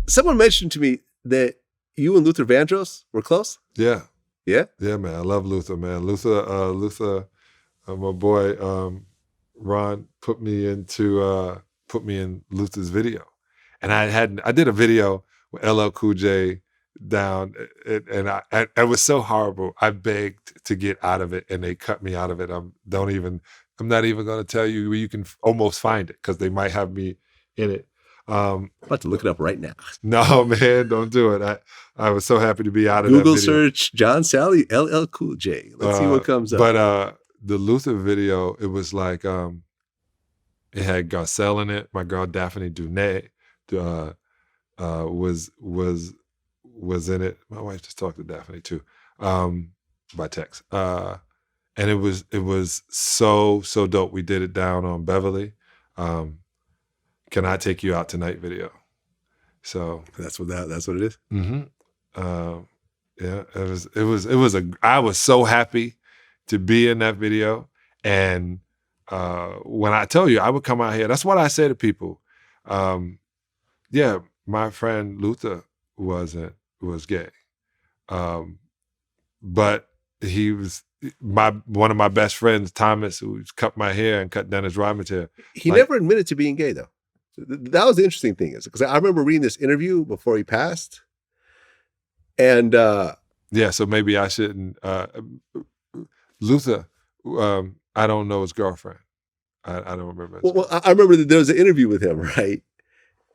Someone mentioned to me that you and Luther Vandross were close. Yeah. Yeah? Yeah, man. I love Luther, man. Luther, my boy, Ron put me in Luther's video. And I did a video with LL Cool J down, and I was so horrible. I begged to get out of it, and they cut me out of it. I'm not even going to tell you where you can almost find it, because they might have me in it. I'm about to look it up right now. No, man, don't do it. I was so happy to be out of Google that video. search John Salley, LL Cool J. Let's see what comes up. But the Luther video, it was like, it had Garcelle in it. My girl Daphne Dunay was in it. My wife just talked to Daphne too, by text. And it was so dope. We did it down on Beverly. Can I Take You Out Tonight video. So that's what it is. Mm-hmm. Yeah, I was so happy to be in that video. And when I tell you, I would come out here, that's what I say to people. Yeah, my friend Luther was gay. But he was one of my best friends, Thomas, who cut my hair and cut Dennis Rodman's hair. He never admitted to being gay, though. That was the interesting thing, is because I remember reading this interview before he passed. And yeah, so maybe I shouldn't. Luther, I don't know his girlfriend. I don't remember. Well, I remember that there was an interview with him, right?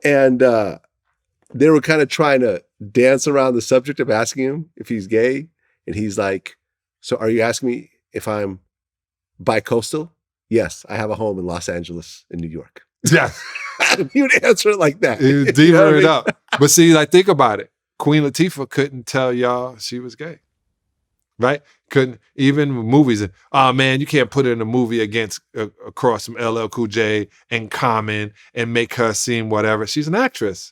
And they were kind of trying to dance around the subject of asking him if he's gay. And he's like, so are you asking me if I'm bi-coastal? Yes, I have a home in Los Angeles and New York. Yeah. He would answer it like that. He would deeper it up. But see, like, think about it. Queen Latifah couldn't tell y'all she was gay. Right? Couldn't, even movies. Oh man, you can't put her in a movie across from LL Cool J and Common and make her seem whatever. She's an actress.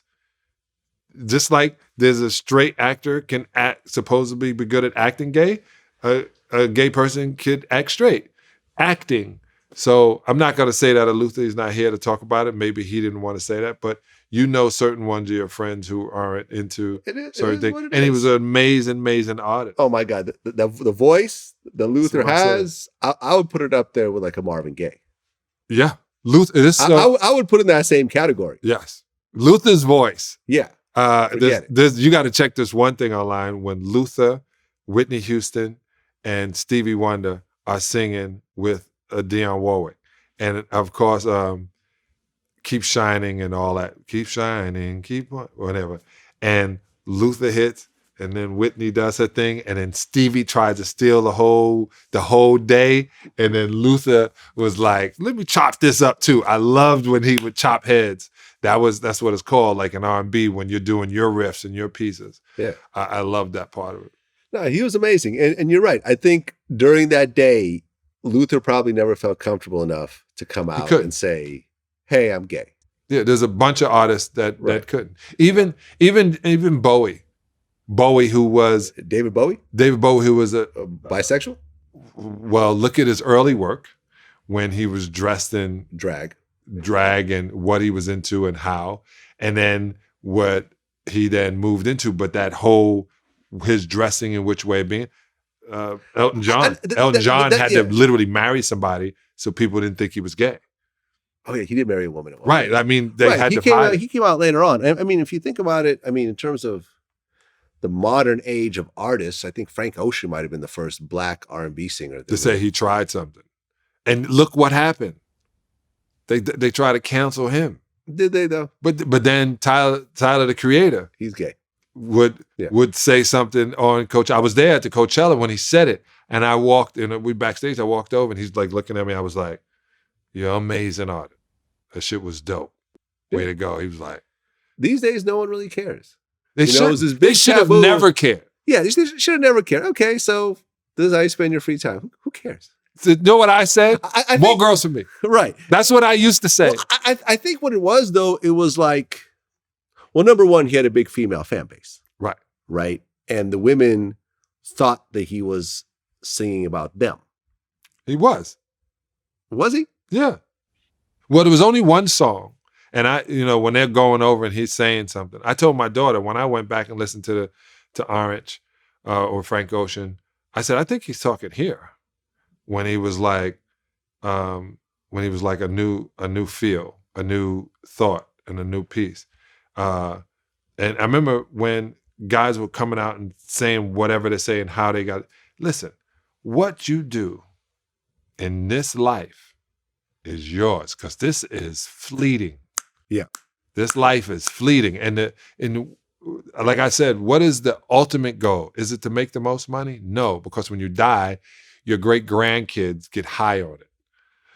Just like there's a straight actor can supposedly be good at acting gay, a gay person could act straight. Acting. So I'm not going to say that Luther is not here to talk about it. Maybe he didn't want to say that, but you know certain ones of your friends who aren't into certain things. And he was an amazing artist. Oh my God. The voice that Luther has, I would put it up there with like a Marvin Gaye. Yeah. Luther. I would put it in that same category. Yes. Luther's voice. Yeah. You got to check this one thing online. When Luther, Whitney Houston, and Stevie Wonder are singing with Dionne Warwick. And of course, Keep Shining and all that. Keep shining, keep whatever. And Luther hits, and then Whitney does her thing, and then Stevie tries to steal the whole day. And then Luther was like, let me chop this up too. I loved when he would chop heads. That's what it's called, like an R&B, when you're doing your riffs and your pieces. Yeah. I love that part of it. No, he was amazing. And you're right. I think during that day, Luther probably never felt comfortable enough to come out and say, hey, I'm gay. Yeah, there's a bunch of artists that couldn't. Even Bowie. Bowie, who was... David Bowie? David Bowie, who was a bisexual? Well, look at his early work when he was dressed in drag and what he was into and how. And then what he then moved into. But that whole, his dressing and which way of being... Elton John. Elton John had to literally marry somebody so people didn't think he was gay. Oh yeah, he did marry a woman. Right. I mean, they had to hide. He came out later on. I mean, if you think about it, I mean, in terms of the modern age of artists, I think Frank Ocean might have been the first black R&B singer to say he tried something. And look what happened. They tried to cancel him. Did they though? But then Tyler the Creator, he's gay. Would say something on Coach. I was there at the Coachella when he said it, and I walked, and we backstage. I walked over, and he's like looking at me. I was like, "You're amazing artist. That shit was dope. Way to go." He was like, "These days, no one really cares. They should have never cared. Yeah, they should have never cared. Okay, so this is how you spend your free time. Who cares?" You know what I said? I more girls for me. Right. That's what I used to say. Well, I think what it was though, it was like. Well, number one, he had a big female fan base. Right. Right. And the women thought that he was singing about them. He was. Was he? Yeah. Well, there was only one song. And when they're going over and he's saying something, I told my daughter when I went back and listened to Orange or Frank Ocean, I said, I think he's talking here when he was like a new feel, a new thought, and a new piece. And I remember when guys were coming out and saying whatever they say and how they got. Listen, what you do in this life is yours, because this is fleeting. Yeah. This life is fleeting. And like I said, what is the ultimate goal? Is it to make the most money? No, because when you die, your great grandkids get high on it.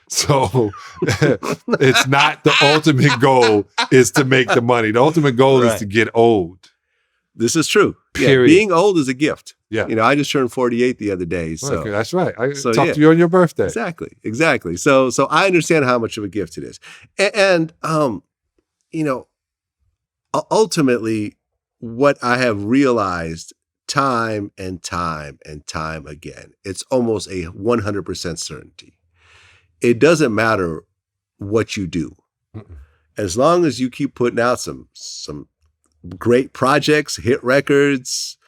So it's not the ultimate goal is to make the money. The ultimate goal is to get old. This is true. Period. Yeah, being old is a gift. Yeah. I just turned 48 the other day. So okay, that's right. I talked to you on your birthday. Exactly. So I understand how much of a gift it is. And ultimately what I have realized time and time and time again, it's almost a 100% certainty. It doesn't matter what you do. Mm-mm. As long as you keep putting out some great projects, hit records,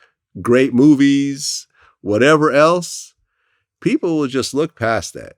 great movies, whatever else, people will just look past that.